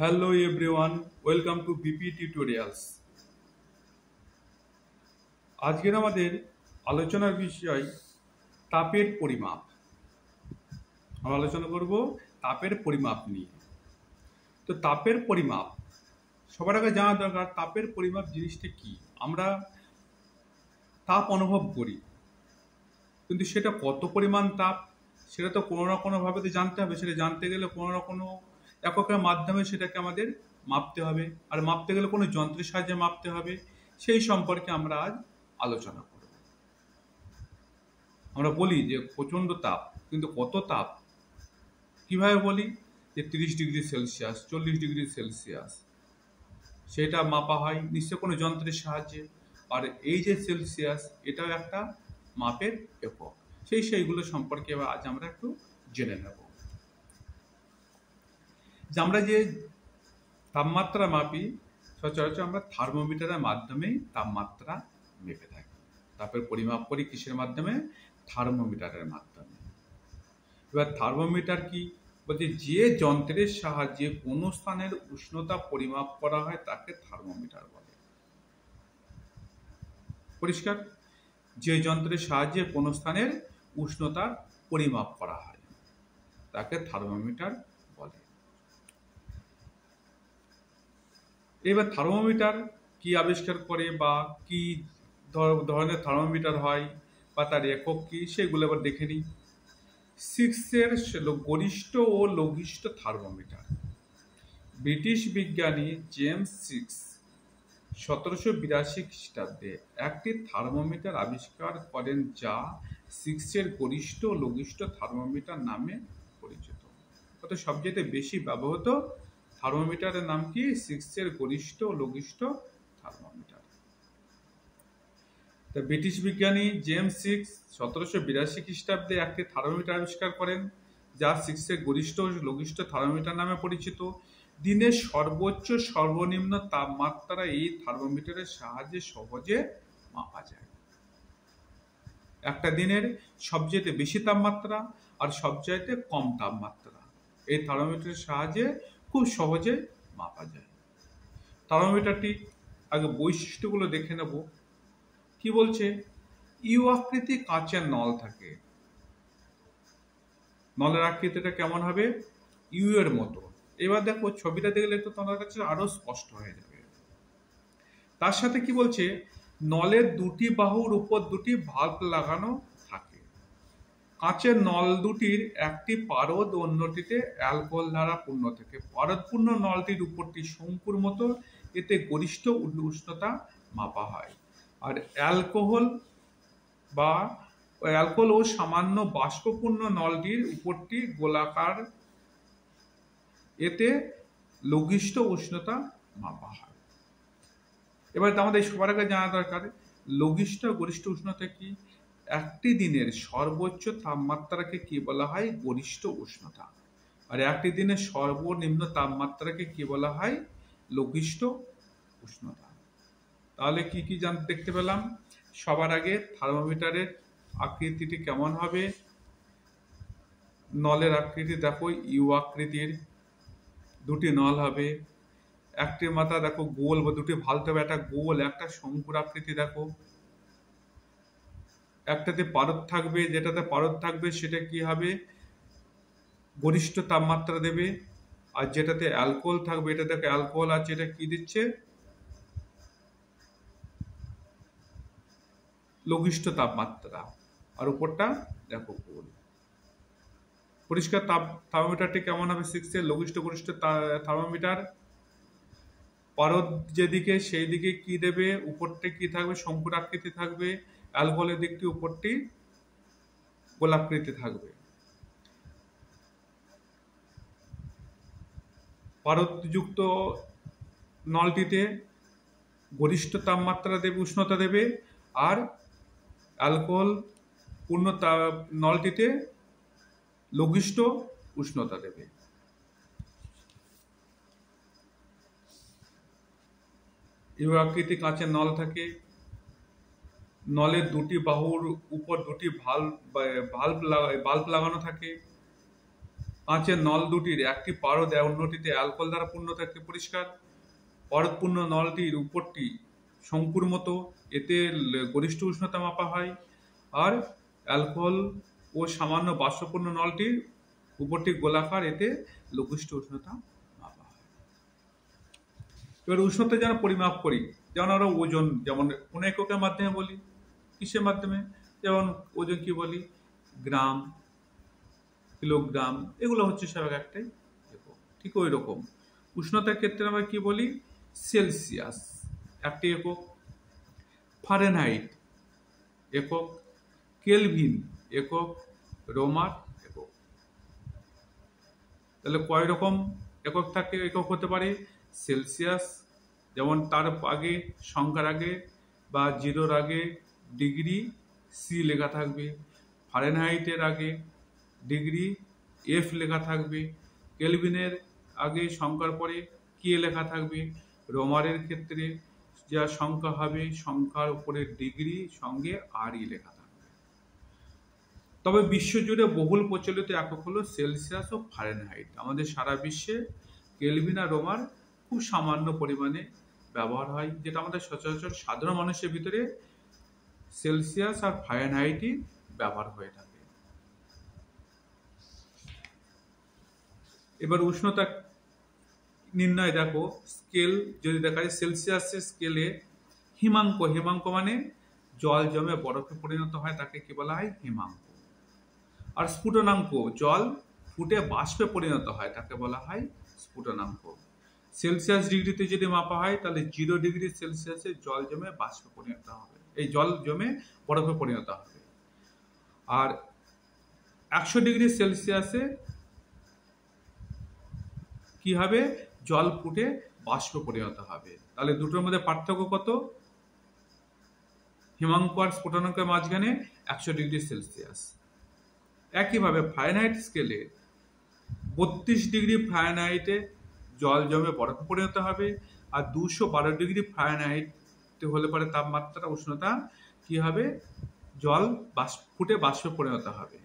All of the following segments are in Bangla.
Hello everyone, welcome to BP Tutorials. আজকের আমাদের আলোচনার বিষয় তাপের পরিমাপ। আমরা আলোচনা করব তাপের পরিমাপ নিয়ে। তো তাপের পরিমাপ সবার আগে জানা দরকার তাপের পরিমাপ জিনিসটা কি। আমরা তাপ অনুভব করি, কিন্তু সেটা কত পরিমাণ তাপ সেটা তো কোনো না কোনোভাবে তো জানতে হবে। সেটা জানতে গেলে কোনো না কোনো এককের মাধ্যমে সেটাকে আমাদের মাপতে হবে, আর মাপতে গেলে কোনো যন্ত্রের সাহায্যে মাপতে হবে। সেই সম্পর্কে আমরা আজ আলোচনা করব। আমরা বলি যে প্রচণ্ড তাপ, কিন্তু কত তাপ কিভাবে বলি? যে 30°C, 40°C, সেটা মাপা হয় নিশ্চয় কোনো যন্ত্রের সাহায্যে। আর এই যে সেলসিয়াস, এটাও একটা মাপের একক। সেইগুলো সম্পর্কে আজ আমরা একটু জেনে নেব। যে আমরা যে তাপমাত্রা মাপি, সচরাচর আমরা থার্মোমিটারের মাধ্যমে তাপমাত্রা মেপে থাকি। তাপের পরিমাপ করি কিসের মাধ্যমে? থার্মোমিটারের মাধ্যমে। এবার থার্মোমিটার কি বলছে? যে যন্ত্রের সাহায্যে কোনো স্থানের উষ্ণতা পরিমাপ করা হয় তাকে থার্মোমিটার বলে। পরিষ্কার? যে যন্ত্রের সাহায্যে কোনো স্থানের উষ্ণতা পরিমাপ করা হয় তাকে থার্মোমিটার বলে। এবার থার্মোমিটার কি আবিষ্কার করে বা কি ধরনের থার্মোমিটার হয় বা তার একক কি, সেগুলো এবার দেখে নিই। সিক্সের গরিষ্ঠ ও লঘিষ্ঠ থার্মোমিটার। ব্রিটিশ বিজ্ঞানী জেমস সিক্স 1782 খ্রিস্টাব্দে একটি থার্মোমিটার আবিষ্কার করেন যা সিক্সের গরিষ্ঠ ও লঘিষ্ঠ থার্মোমিটার নামে পরিচিত। অর্থাৎ সবচেয়ে বেশি ব্যবহৃত থার্মোমিটারের নাম কি? সিক্সের গরিষ্ঠ ও লঘিষ্ঠ থার্মোমিটার। ব্রিটিশ বিজ্ঞানী জেমস সিক্স 1782 খ্রিস্টাব্দে একটি থার্মোমিটার আবিষ্কার করেন যা সিক্সের গরিষ্ঠ ও লঘিষ্ঠ থার্মোমিটার নামে পরিচিত। দিনের সর্বোচ্চ সর্বনিম্ন তাপমাত্রা এই থার্মোমিটারের সাহায্যে সহজে মাপা যায়। একটা দিনের সবচেয়ে বেশি তাপমাত্রা আর সবচাইতে কম তাপমাত্রা এই থার্মোমিটারের সাহায্যে খুব সহজে মাপা যায়। থার্মোমিটারটি আগে বৈশিষ্ট্যগুলো দেখে নেব। কি বলছে? ইউ আকৃতি কাঁচের নল থাকে। নলের আকৃতিটা কেমন হবে? ইউ এর মতো। এবার দেখো ছবিটা দেখলে তো তোমার কাছে আরো স্পষ্ট হয়ে যাবে। তার সাথে কি বলছে? নলের দুটি বাহুর উপর দুটি ভাল্ব লাগানো থাকে। কাঁচের নল দুটির একটি পারদ অন্যটিতে অ্যালকোহল দ্বারা পূর্ণ থাকে। পারদপূর্ণ নলটির উপরটি শঙ্কুর মতো, এতে গরিষ্ঠ উষ্ণতা মাপা হয়। আর অ্যালকোহল ও সামান্য বাষ্পপূর্ণ নলটির উপরটি গোলাকার, এতে লঘিষ্ঠ উষ্ণতা মাপা হয়। এবার আমাদের সবার আগে জানা দরকার লঘিষ্ঠ গরিষ্ঠ উষ্ণতা কি। একটি দিনের সর্বোচ্চ তাপমাত্রাকে কি বলা হয়? গরিষ্ঠ উষ্ণতা। আর একটি দিনের সর্বনিম্ন তাপমাত্রাকে কি বলা হয়? লঘিষ্ঠ উষ্ণতা। তাহলে কি কি দেখতে পেলাম? সবার আগে থার্মোমিটারের আকৃতিটি কেমন হবে? নলের আকৃতি দেখো ইউ আকৃতির, দুটি নল হবে। একটির মাথা দেখো গোল বা দুটি ভাল্ব হবে, একটা গোল একটা শঙ্কুর আকৃতি দেখো। একটাতে পারদ থাকবে, যেটাতে পারদ থাকবে সেটা কি হবে? গরিষ্ঠ তাপমাত্রা দেবে। আর যেটাতে অ্যালকোহল থাকবে, এটা দেখো অ্যালকোহল আছে, এটা কি দিচ্ছে? লঘিষ্ঠ তাপমাত্রা। আর উপরটা দেখো গোল। পরিষ্কার? থার্মোমিটারটি কেমন হবে? সিক্সের লঘিষ্ঠ গরিষ্ঠ থার্মোমিটার। পারদ যেদিকে সেই দিকে কি দেবে? উপরটা কি থাকবে? শঙ্কুর আকৃতি থাকবে। অ্যালকোহলের দিকটি উপরটি গোলাকৃতি থাকবে। পারদযুক্ত নলটিতে গরিষ্ঠ তাপমাত্রা দেবে, উষ্ণতা দেবে। আর অ্যালকোহল পূর্ণ নলটিতে লঘিষ্ঠ উষ্ণতা দেবে। ইউ আকৃতি কাঁচের নল থাকে। নলের দুটি বাহুর উপর দুটি বাল্ব লাগানো থাকে। কাঁচের নল দুটির একটি পারদ অন্যটিতে অ্যালকোহল দ্বারা পূর্ণ থাকে পরিষ্কার। পারদপূর্ণ নলটির উপরটি শঙ্কুর মতো, এতে গরিষ্ঠ উষ্ণতা মাপা হয়। আর অ্যালকোহল ও সামান্য বাষ্পপূর্ণ নলটির উপরটি গোলাকার, এতে লঘিষ্ঠ উষ্ণতা মাপা হয়। এবার উষ্ণতা যেন পরিমাপ করি, যেমন আমরা ওজন যেমন কোন এককের মাধ্যমে বলি, কিসের মাধ্যমে, যেমন ওজন কি বলি, গ্রাম, কিলোগ্রাম, এগুলো হচ্ছে সব একটাই একক। ঠিক ওই রকম উষ্ণতার ক্ষেত্রে আমরা কি বলি, সেলসিয়াস একটি একক, ফারেনহাইট একক, কেলভিন একক, রোমার একক। তাহলে কয় রকম একক থাকে, একক হতে পারে? সেলসিয়াস, যেমন তার আগে সংখ্যার আগে বা জিরোর আগে ডিগ্রি সি লেখা থাকবে, ফারেনহাইটের আগে ডিগ্রি এফ লেখা থাকবে, কেলভিনের আগে সংখ্যার পরে কে লেখা থাকবে, রোমারের ক্ষেত্রে যা সংখ্যা হবে সংখ্যার উপরে ডিগ্রি সঙ্গে আর লেখা থাকবে। তবে বিশ্বজুড়ে বহুল প্রচলিত একক হলো সেলসিয়াস ও ফারেনহাইট। আমাদের সারা বিশ্বে কেলভিন আর রোমার খুব সামান্য পরিমাণে ব্যবহার হয়, যেটা আমাদের সচরাচর সাধারণ মানুষের ভিতরে সেলসিয়াস আর ফারেনহাইটই ব্যবহার হয়ে থাকে। এবার উষ্ণতা নির্ণয় দেখো, স্কেল যদি দেখা যায় সেলসিয়াসের স্কেলে হিমাঙ্ক, হিমাঙ্ক মানে জল জমে বরফে পরিণত হয়, তাকে কি বলা হয়, হিমাঙ্ক। আর স্ফুটনাঙ্ক, জল ফুটে বাষ্পে পরিণত হয়, তাকে বলা হয় স্ফুটনাঙ্ক। সেলসিয়াস ডিগ্রিতে যদি মাপা হয় তাহলে 0 ডিগ্রি সেলসিয়াসে জল জমে বাষ্পে পরিণত হবে, এই জল জমে বরফে পরিণত হবে। আর 100 ডিগ্রি সেলসিয়াসে কি হবে, জল ফুটে বাষ্পে পরিণত হবে। তাহলে দুটোর মধ্যে পার্থক্য কত? হিমাঙ্ক আর স্ফুটনাঙ্কের মাঝখানে 100 ডিগ্রি সেলসিয়াস। একইভাবে ফারেনহাইট স্কেলে 32 ডিগ্রি ফারেনহাইটে জল জমে বরফে পরিণত হবে, আর 212 ডিগ্রি ফারেনহাইট হলে পরে তাপমাত্রা উষ্ণতা কি হবে, জল ফুটে বাষ্পে পরিণত হবে।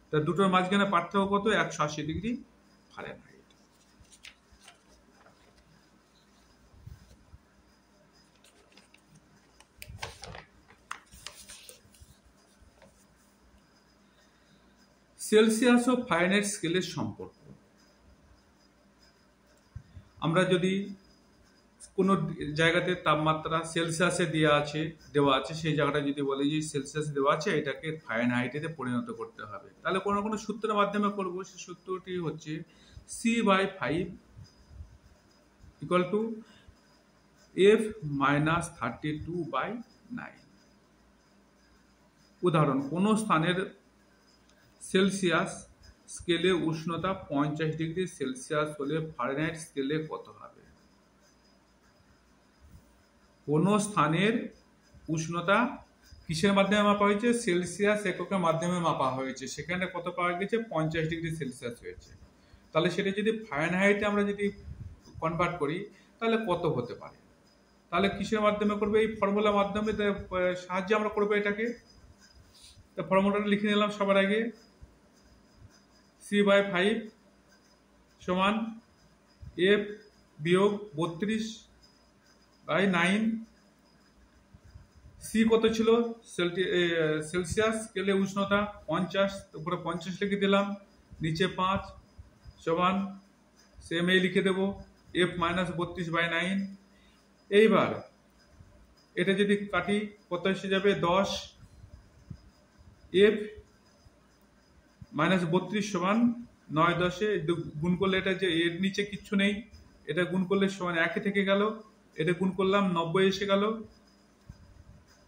তা দুটোর মাঝখানে পার্থক্য কত? 180 ডিগ্রি ফারেনহাইট। সেলসিয়াস ও ফারেনহাইট স্কেলের সম্পর্ক, আমরা যদি কোনো জায়গাতে তাপমাত্রা সেলসিয়াসে দেওয়া আছে সেই জায়গাটা যদি বলি যে সেলসিয়াস দেওয়া আছে, এটাকে ফারেনহাইটে পরিণত করতে হবে, তাহলে কোনো কোনো সূত্রের মাধ্যমে করব। সেই সূত্রটি হচ্ছে C/5 = F-32/9। উদাহরণ, কোনো স্থানের সেলসিয়াস স্কেলে উষ্ণতা 50 ডিগ্রি সেলসিয়াস হলে ফারেনহাইট স্কেলে কত হবে? কোন স্থানের উষ্ণতা কিসের মাধ্যমে মাপা হয়েছে? সেলসিয়াস এককের মাধ্যমে মাপা হয়েছে, সেখানে কত পাওয়া গেছে? 50 ডিগ্রি সেলসিয়াস হয়েছে। তাহলে সেটা যদি ফারেনহাইটে আমরা যদি কনভার্ট করি তাহলে কত হতে পারে? তাহলে কিসের মাধ্যমে করবে? এই ফর্মুলার মাধ্যমে সাহায্যে আমরা করবো এটাকে। ফর্মুলাটা লিখে নিলাম সবার আগে, C/5 সমান F বিয়োগ 32/9। সি কত ছিল? সেলসিয়াস স্কেলে উষ্ণতা 50, উপরে 50 লিখে দিলাম, নিচে 5 সমান সেম এই লিখে দেবো F-32/9। এইবার এটা যদি কাটি কত এসে যাবে? 10। F-32 সমান 9 10 গুণ করলে এটা যে এর নিচে কিচ্ছু নেই, এটা গুণ করলে সমান 1 থেকে গেল, এটা গুণ করলাম 90 এসে গেল।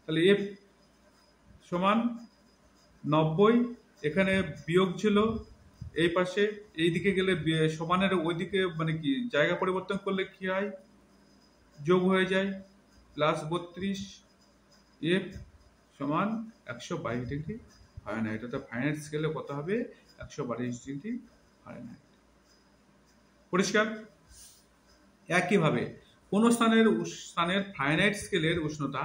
তাহলে F সমান 90, এখানে বিয়োগ ছিল এই পাশে, এই দিকে গেলে সমানের ওইদিকে মানে কি জায়গা পরিবর্তন করলে কি হয়? যোগ হয়ে যায়, +32। F সমান 122 ডিগ্রি ফারেনহাইট। অর্থাৎ ফারেনহাইট স্কেলে কত হবে? 122 ডিগ্রি ফারেনহাইট। পরিষ্কার? একইভাবে কোন স্থানের ফারেনহাইট স্কেলের উষ্ণতা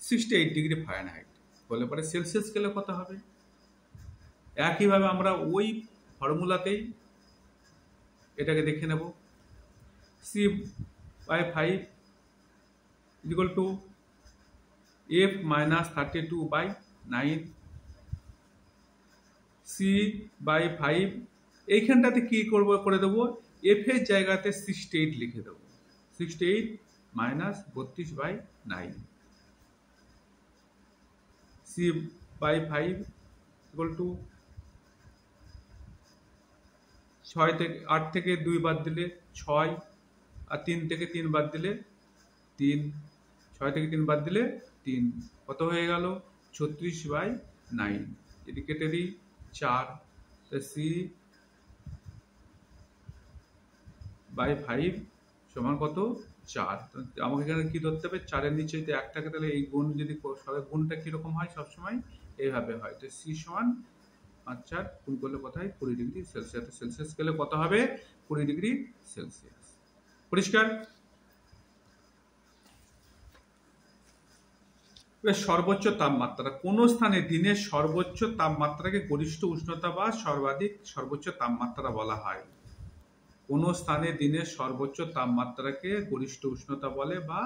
68 ডিগ্রি ফারেনহাইট হলে পরে সেলসিয়াস স্কেলে কত হবে? একইভাবে আমরা ওই ফর্মুলাতেই এটাকে দেখে নেব। C/5 equal to F minus 32/9। C/5 এইখানটাতে কি করে দেবো, F এর জায়গাতে 68 লিখে দেবো। 68 মাইনাস 32/9। C/5 ইকুয়াল টু 8 থেকে 2 বাদ দিলে 6, আর 3 থেকে 3 বাদ দিলে 3, 6 থেকে 3 বাদ দিলে 3, কত হয়ে গেল 36/9। এটি কেটে দিই 4, C/5 সমান কত 4। আমাকে এখানে কি ধরতে হবে, 4-এর নিচে যদি 1 থাকে তাহলে এই গুণ যদি গুণটা কিরকম হয়, সবসময় এইভাবে হয়। তো C সমান 5/4 গুণ করলে কত হয় 20 ডিগ্রি সেলসিয়াস। সেলসিয়াস স্কেলে কত হবে 20 ডিগ্রি সেলসিয়াস। পরিষ্কার? সর্বোচ্চ তাপমাত্রা কোন স্থানে দিনের সর্বোচ্চ তাপমাত্রাকে গরিষ্ঠ উষ্ণতা বা সর্বোচ্চ তাপমাত্রা বলা হয়। কোন স্থানে দিনের সর্বোচ্চ তাপমাত্রাকে গরিষ্ঠ উষ্ণতা বলে বা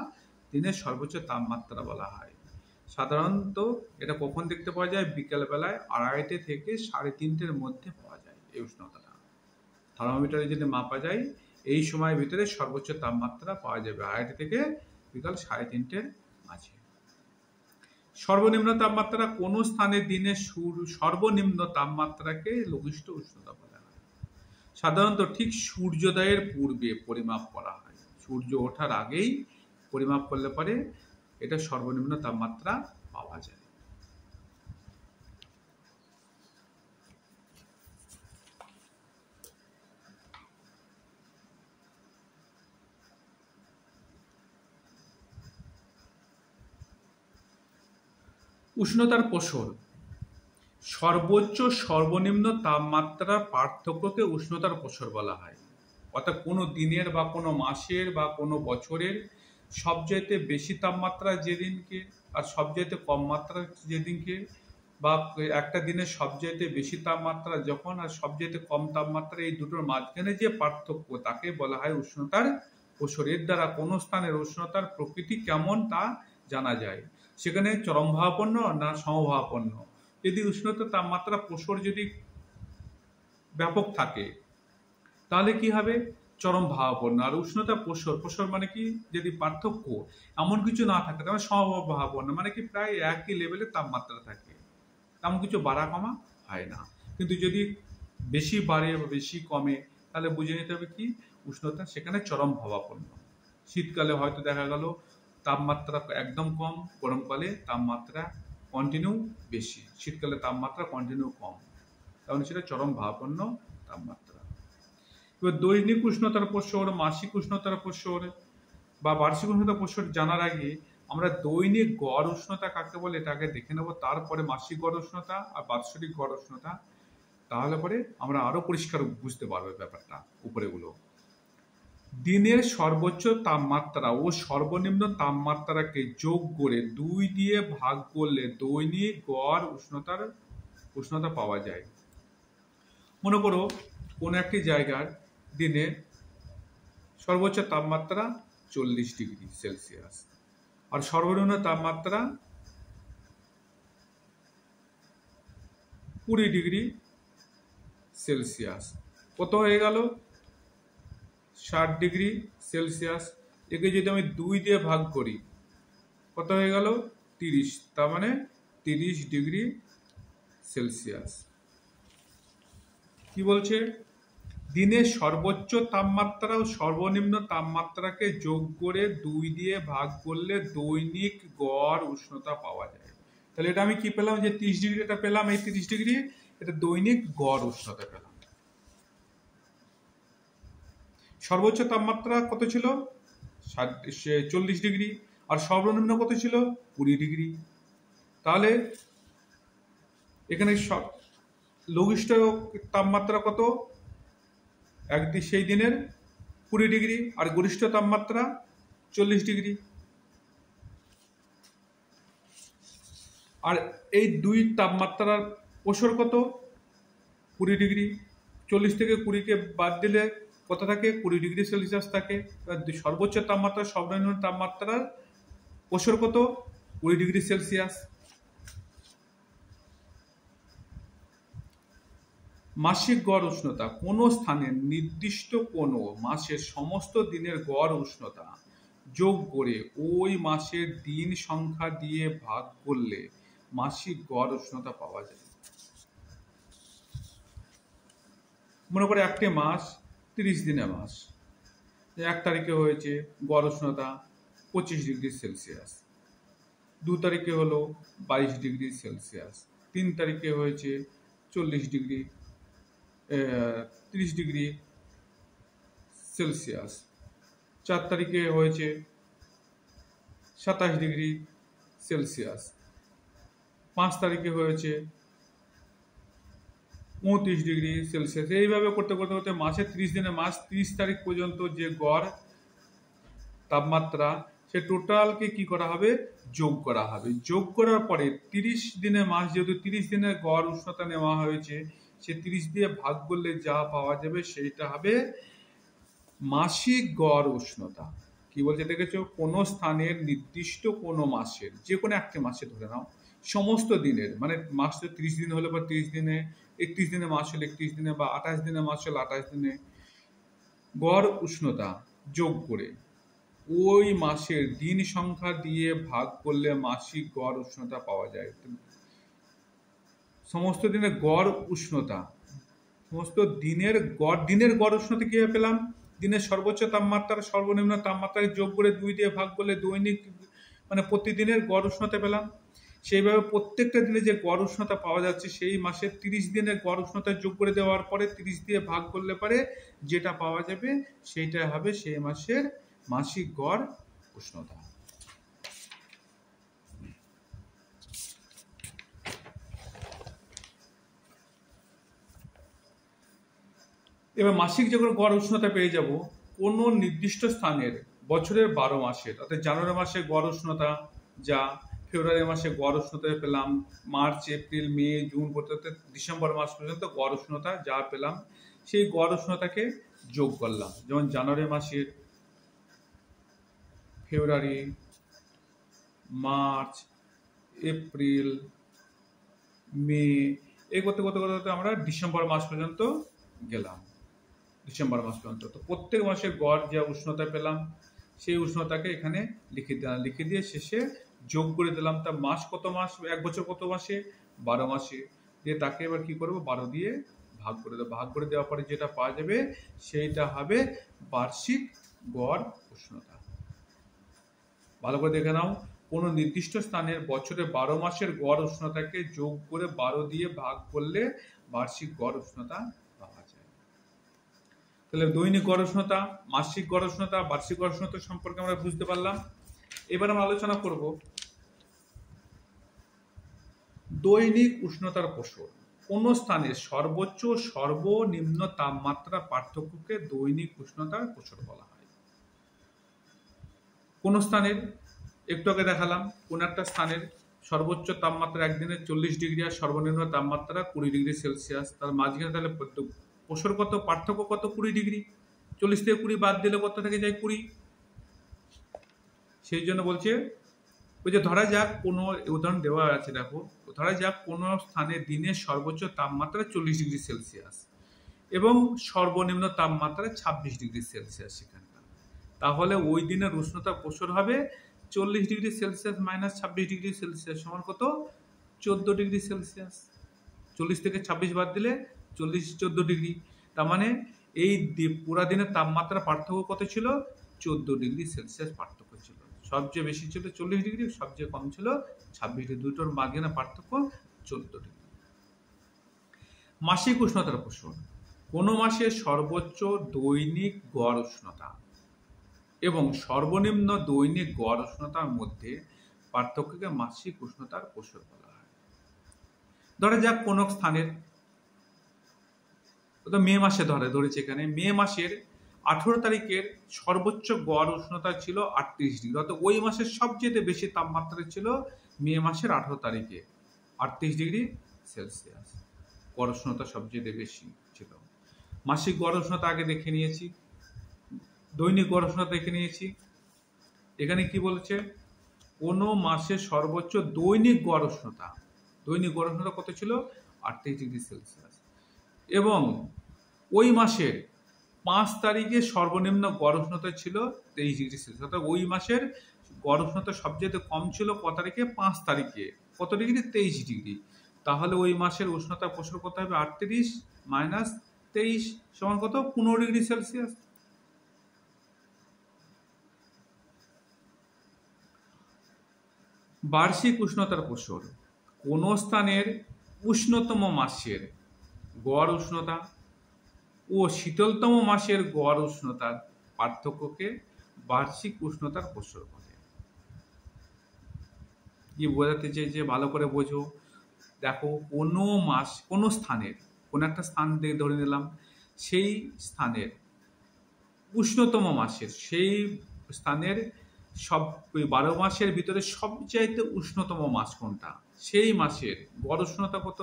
দিনের সর্বোচ্চ তাপমাত্রা বলা হয়। সাধারণত এটা কখন দেখতে পাওয়া যায়, বিকেল বেলায় 2:30 থেকে 3:30-এর মধ্যে পাওয়া যায়। এই উষ্ণতাটা থার্মোমিটারে যদি মাপা যায় এই সময়ের ভিতরে সর্বোচ্চ তাপমাত্রা পাওয়া যাবে 2:30 থেকে বিকাল 3:30-এর মাঝে। সর্বনিম্ন তাপমাত্রা কোন স্থানে দিনের সর্বনিম্ন তাপমাত্রাকে লঘিষ্ঠ উষ্ণতা বলা হয়। সাধারণত ঠিক সূর্যোদয়ের পূর্বে পরিমাপ করা হয়। সূর্য ওঠার আগেই পরিমাপ করলে পরে এটা সর্বনিম্ন তাপমাত্রা পাওয়া যায়। উষ্ণতার প্রসর সর্বোচ্চ সর্বনিম্ন তাপমাত্রার পার্থক্যকে উষ্ণতার প্রসর বলা হয়। অর্থাৎ কোনো দিনের বা কোনো মাসের বা কোনো বছরের সবচাইতে বেশি তাপমাত্রা যেদিনকে আর সবচাইতে কম মাত্রা যেদিনকে, বা একটা দিনের সবচাইতে বেশি তাপমাত্রা যখন আর সবচাইতে কম তাপমাত্রা, এই দুটোর মাঝখানে যে পার্থক্য তাকে বলা হয় উষ্ণতার প্রসর। এর দ্বারা কোনো স্থানের উষ্ণতার প্রকৃতি কেমন তা জানা যায়। সেখানে চরমভাবাপন্ন না সমভাবাপন্ন। যদি উষ্ণতা তাপমাত্রা প্রসর যদি ব্যাপক থাকে তাহলে কি হবে চরম ভাবাপন্ন। আর উষ্ণতা প্রসর মানে কি, যদি পার্থক্য এমন কিছু না থাকে তাহলে সমভাবাপন্ন, মানে কি প্রায় একই লেভেলের তাপমাত্রা থাকে, তেমন কিছু বাড়া কমা হয় না। কিন্তু যদি বেশি বাড়ে বা বেশি কমে তাহলে বুঝে নিতে হবে কি উষ্ণতা সেখানে চরম ভাবাপন্ন। শীতকালে হয়তো দেখা গেল তাপমাত্রা একদম কম, গরমকালে তাপমাত্রা কন্টিনিউ বেশি, শীতকালে তাপমাত্রা কন্টিনিউ কম, তাহলে সেটা চরম ভাবাপন্ন তাপমাত্রা। এবার দৈনিক উষ্ণতার প্রসর, মাসিক উষ্ণতার প্রসর বা বার্ষিক উষ্ণতার প্রসর জানার আগে আমরা দৈনিক গড় উষ্ণতা কাকে বলে এটাকে দেখে নেব, তারপরে মাসিক গড় উষ্ণতা আর বার্ষিক গড় উষ্ণতা। তাহলে পরে আমরা আরো পরিষ্কার বুঝতে পারবো ব্যাপারটা উপরেগুলো। দিনের সর্বোচ্চ তাপমাত্রা ও সর্বনিম্ন তাপমাত্রাকে যোগ করে 2 দিয়ে ভাগ করলে দৈনিক গড় উষ্ণতা পাওয়া যায়। মনে করো কোন একটি জায়গার দিনে সর্বোচ্চ তাপমাত্রা 40 ডিগ্রি সেলসিয়াস আর সর্বনিম্ন তাপমাত্রা 20 ডিগ্রি সেলসিয়াস, কত হয়ে গেল 60 ডিগ্রি সেলসিয়াস। একে যদি আমি 2 দিয়ে ভাগ করি কত হয়ে গেল 30, তার মানে 30 ডিগ্রি সেলসিয়াস। কি বলছে, দিনের সর্বোচ্চ তাপমাত্রা ও সর্বনিম্ন তাপমাত্রাকে যোগ করে 2 দিয়ে ভাগ করলে দৈনিক গড় উষ্ণতা পাওয়া যায়। তাহলে এটা আমি কি পেলাম, যে 30 ডিগ্রিটা পেলাম, এই 30 ডিগ্রি এটা দৈনিক গড় উষ্ণতা পেলাম। সর্বোচ্চ তাপমাত্রা কত ছিল 40 ডিগ্রি আর সর্বনিম্ন কত ছিল 20 ডিগ্রি। তাহলে এখানে লঘিষ্ঠ তাপমাত্রা কত, সেই দিনের 20 ডিগ্রি আর গরিষ্ঠ তাপমাত্রা 40 ডিগ্রি। আর এই দুই তাপমাত্রার প্রসর কত 20 ডিগ্রি। 40 থেকে 20-কে বাদ দিলে কত থাকে? 20 ডিগ্রি সেলসিয়াস থাকে। সর্বোচ্চ তাপমাত্রা সর্বনিম্ন তাপমাত্রার প্রসর কত? 20 ডিগ্রি সেলসিয়াস। মাসিক গড় উষ্ণতা কোনো স্থানের নির্দিষ্ট কোনো মাসের সমস্ত দিনের গড় উষ্ণতা যোগ করে ওই মাসের দিন সংখ্যা দিয়ে ভাগ করলে মাসিক গড় উষ্ণতা পাওয়া যায়। মনে করে একটি মাস 30 দিনের মাস। 1 তারিখে হয়েছে গড় উষ্ণতা 25 ডিগ্রি সেলসিয়াস, 2 তারিখে হলো 22 ডিগ্রি সেলসিয়াস, 3 তারিখে হয়েছে 30 ডিগ্রি সেলসিয়াস, 4 তারিখে হয়েছে 27 ডিগ্রি সেলসিয়াস, 5 তারিখে হয়েছে 29 ডিগ্রি সেলসিয়াস। এইভাবে করতে করতে করতে মাসে 30 দিনের মাস 30 তারিখ পর্যন্ত যে গড় তাপমাত্রা সে টোটালকে কি করা হবে? যোগ করা হবে। যোগ করার পরে 30 দিনের মাস, যেহেতু 30 দিনের গড় উষ্ণতা নেওয়া হয়েছে, সে 30 দিয়ে ভাগ করলে যা পাওয়া যাবে সেইটা হবে মাসিক গড় উষ্ণতা। কি বলছে দেখেছো? কোনো স্থানের নির্দিষ্ট কোনো মাসের, যে কোনো একটি মাসে ধরে নাও, সমস্ত দিনের, মানে মাস তো 30 দিন হলে বা 30 দিনে, 31 দিনে মাস হলে 31 দিনে, বা 28 দিনে মাস হলে 28 দিনে গড় উষ্ণতা যোগ করে ওই মাসের দিন সংখ্যা দিয়ে ভাগ করলে মাসিক গড় উষ্ণতা পাওয়া যায়। সমস্ত দিনের গড় উষ্ণতা, সমস্ত দিনের গড় উষ্ণতা কিভাবে পেলাম? দিনের সর্বোচ্চ তাপমাত্রা সর্বনিম্ন তাপমাত্রায় যোগ করে 2 দিয়ে ভাগ করলে দৈনিক, মানে প্রতিদিনের গড় উষ্ণতা পেলাম। সেইভাবে প্রত্যেকটা দিনে যে গড় উষ্ণতা পাওয়া যাচ্ছে সেই মাসের 30 দিনের গড় উষ্ণতা যোগ করে দেওয়ার পরে 30 দিয়ে ভাগ করলে পরে যেটা পাওয়া যাবে সেইটা হবে সেই মাসের মাসিক গড় উষ্ণতা। এবার মাসিক যখন গড় উষ্ণতা পেয়ে যাব, কোনো নির্দিষ্ট স্থানের বছরের 12 মাসের, অর্থাৎ জানুয়ারি মাসে গড় উষ্ণতা যা, ফেব্রুয়ারি মাসে গড় উষ্ণতা পেলাম, মার্চ, এপ্রিল, মে, জুন পর্যন্ত, ডিসেম্বর মাস পর্যন্ত গড় উষ্ণতা যা পেলাম সেই গড় উষ্ণতাকে যোগ করলাম। যেমন জানুয়ারি মাসের, ফেব্রুয়ারি, মার্চ, এপ্রিল, মে, এই করতে করতে করতে আমরা ডিসেম্বর মাস পর্যন্ত গেলাম। ডিসেম্বর মাস পর্যন্ত তো প্রত্যেক মাসে গড় যে উষ্ণতা পেলাম সেই উষ্ণতাকে এখানে লিখে দিলাম, লিখে দিয়ে শেষে যোগ করে দিলাম। তা মাস কত মাস, এক বছর কত মাসে? 12 মাসে। দিয়ে তাকে এবার কি করবো? 12 দিয়ে ভাগ করে দেবো। ভাগ করে দেওয়ার পরে যেটা পাওয়া যাবে সেইটা হবে বার্ষিক গড় উষ্ণতা। ভালো করে দেখে নাও, কোনো নির্দিষ্ট স্থানের বছরে 12 মাসের গড় উষ্ণতাকে যোগ করে 12 দিয়ে ভাগ করলে বার্ষিক গড় উষ্ণতা পাওয়া যায়। তাহলে দৈনিক গড় উষ্ণতা, মাসিক গড় উষ্ণতা, বার্ষিক গড় উষ্ণতা সম্পর্কে আমরা বুঝতে পারলাম। এবার আমরা আলোচনা করব দৈনিক উষ্ণতার প্রসর। কোন স্থানের সর্বোচ্চ সর্বনিম্ন তাপমাত্রা পার্থক্যকে দৈনিক উষ্ণতার প্রসর বলা হয়। কোন স্থানের, একটু আগে দেখালাম, কোন একটা স্থানের সর্বোচ্চ তাপমাত্রা একদিনে 40 ডিগ্রি আর সর্বনিম্ন তাপমাত্রা 20 ডিগ্রি সেলসিয়াস, তার মাঝখানে তাহলে প্রসর কত, পার্থক্য কত? 20 ডিগ্রি। 40 থেকে 20 বাদ দিলে কত থেকে যায়? 20। সেই জন্য বলছে, ওই যে ধরা যাক কোনো উদাহরণ দেওয়া আছে, দেখো, ধরা যাক কোনো স্থানে দিনের সর্বোচ্চ তাপমাত্রা 40 ডিগ্রি সেলসিয়াস এবং সর্বনিম্ন তাপমাত্রা 26 ডিগ্রি সেলসিয়াস সেখানকার, তাহলে ওই দিনের উষ্ণতা প্রসর হবে 40 degree Celsius minus 26 degree Celsius সমান কত? 14 ডিগ্রি সেলসিয়াস। 40 থেকে 26 বাদ দিলে 14 ডিগ্রি। তার মানে এই পুরা দিনের তাপমাত্রা পার্থক্য কত ছিল? 14 ডিগ্রি সেলসিয়াস পার্থক্য ছিল। সবচেয়ে বেশি ছিল 40 ডিগ্রি, সবচেয়ে কম ছিল 26 ডিগ্রি। দুটোর মাঝখানে পার্থক্য 14 ডিগ্রি। মাসিক উষ্ণতার প্রসর, কোনো মাসের সর্বোচ্চ দৈনিক গড় উষ্ণতা এবং সর্বনিম্ন দৈনিক গড় উষ্ণতার মধ্যে পার্থক্যকে মাসিক উষ্ণতার প্রসর বলা হয়। ধরা যাক কোনো স্থানের, মে মাসে ধরেছে এখানে, মে মাসের 18 তারিখের সর্বোচ্চ গড় উষ্ণতা ছিল 38 ডিগ্রি, অর্থাৎ ওই মাসের সবচেয়ে বেশি তাপমাত্রা ছিল মে মাসের 18 তারিখে 38 ডিগ্রি সেলসিয়াস গড় উষ্ণতা সবচেয়ে বেশি ছিল। মাসিক গড় উষ্ণতা আগে দেখে নিয়েছি, দৈনিক গড় উষ্ণতা দেখে নিয়েছি। এখানে কি বলছে, কোনো মাসের সর্বোচ্চ দৈনিক গড় উষ্ণতা কত ছিল, 38 ডিগ্রি সেলসিয়াস, এবং ওই মাসের 5 তারিখে সর্বনিম্ন গড় উষ্ণতা ছিল 23 ডিগ্রি সেলসিয়াস। অর্থাৎ ওই মাসের গড় উষ্ণতা সবচেয়ে কম ছিল কত তারিখে, 5 তারিখে। কত ডিগ্রি, 23 ডিগ্রি। তাহলে ওই মাসের উষ্ণতা প্রসার কত হবে, 38 মাইনাস 23 সমান কত, 15 ডিগ্রি সেলসিয়াস। বার্ষিক উষ্ণতার প্রসার কোন স্থানের উষ্ণতম মাসের গড় উষ্ণতা ও শীতলতম মাসের গড় উষ্ণতার পার্থক্যকে বার্ষিক উষ্ণতার প্রসার বলে। কি বোঝাতে চেয়েছে ভালো করে বোঝো। দেখো, কোনো মাস, কোনো স্থানের, কোনো একটা স্থান দিয়ে ধরে নিলাম, সেই স্থানের উষ্ণতম মাসের, সেই স্থানের সব 12 মাসের ভিতরে সবচাইতে উষ্ণতম মাস কোনটা, সেই মাসের গড় উষ্ণতা কত,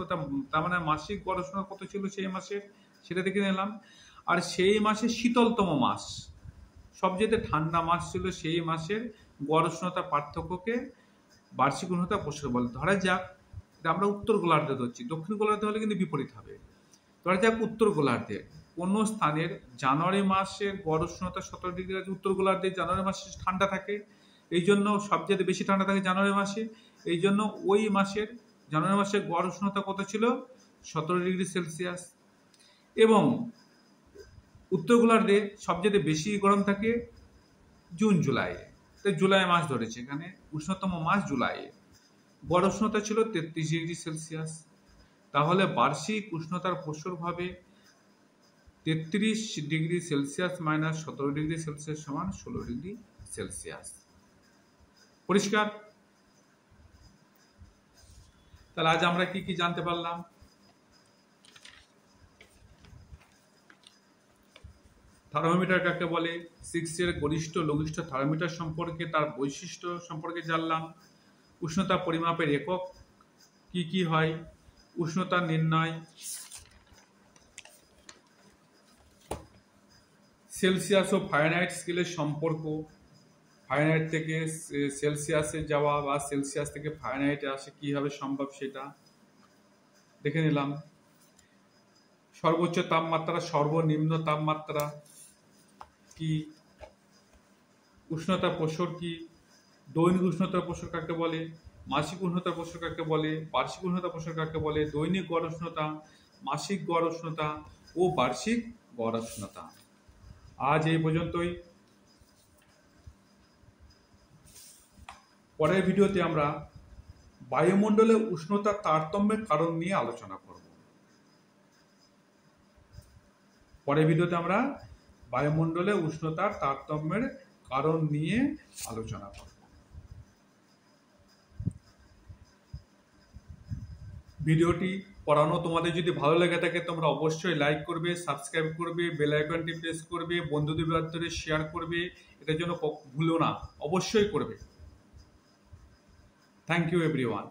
তার মানে মাসিক গড় উষ্ণতা কত ছিল সেই মাসের, সেটা দেখে নিলাম। আর সেই মাসে শীতলতম মাস, সবচেয়ে ঠান্ডা মাস ছিল সেই মাসের গড় উষ্ণতা পার্থক্যকে বার্ষিক উষ্ণতা প্রসার বলে। ধরা যাক আমরা উত্তর গোলার্ধে ধরছি, দক্ষিণ গোলার্ধে হলে কিন্তু বিপরীত হবে। ধরা যাক উত্তর গোলার্ধে কোনো স্থানের জানুয়ারি মাসের গড় উষ্ণতা 17 ডিগ্রি আছে। উত্তর গোলার্ধে জানুয়ারি মাসে ঠান্ডা থাকে, এই জন্য সবচেয়ে বেশি ঠান্ডা থাকে জানুয়ারি মাসে, এই জন্য ওই মাসের জানুয়ারি মাসের গড় উষ্ণতা কত ছিল, 17 ডিগ্রি সেলসিয়াস। এবং উত্তর গোলার্ধে সবচেয়ে বেশি গরম থাকে জুন জুলাই, তাই জুলাই মাস ধরেছে এখানে, উষ্ণতম মাস জুলাই, গড় উষ্ণতা ছিল 33 ডিগ্রি সেলসিয়াস। তাহলে বার্ষিক উষ্ণতার প্রসার হবে 33 degree Celsius minus 17 degree Celsius সমান 16 ডিগ্রি সেলসিয়াস। পরিষ্কার? তাহলে আজ আমরা কি কি জানতে পারলাম? থার্মোমিটার কাকে বলে, 6 এর গরিষ্ঠ লঘিষ্ঠ থার্মোমিটার সম্পর্কে, তার বৈশিষ্ট্য সম্পর্কে জানলাম। উষ্ণতা পরিমাপের একক কি কি হয়, উষ্ণতা নির্ণয়, সেলসিয়াস ও ফারেনহাইট স্কেলের সম্পর্ক, ফারেনহাইট থেকে সেলসিয়াসে যাওয়া বা সেলসিয়াস থেকে ফারেনহাইটে আসে কিভাবে সম্ভব সেটা দেখে নিলাম। সর্বোচ্চ তাপমাত্রা, সর্বনিম্ন তাপমাত্রা কি, উষ্ণতা প্রসার কি, দৈনিক উষ্ণতার প্রসার কাকে বলে, মাসিক উষ্ণতার প্রসার কাকে বলে, বার্ষিক উষ্ণতার প্রসার কাকে বলে, দৈনিক গড় উষ্ণতা, মাসিক গড় উষ্ণতা ও বার্ষিক গড় উষ্ণতা। আজ এই পর্যন্তই। পরের ভিডিওতে আমরা বায়ুমণ্ডলে উষ্ণতার তারতম্যের কারণ নিয়ে আলোচনা করব। পরের ভিডিওতে আমরা বায়ুমণ্ডলে উষ্ণতার তারতম্যের কারণ নিয়ে আলোচনা করব। ভিডিওটি পড়ানো তোমাদের যদি ভালো লেগে থাকে তোমরা অবশ্যই লাইক করবে, সাবস্ক্রাইব করবে, বেল আইকনটি প্রেস করবে, বন্ধুদের মধ্যে শেয়ার করবে, এটার জন্য ভুলো না, অবশ্যই করবে। Thank you everyone.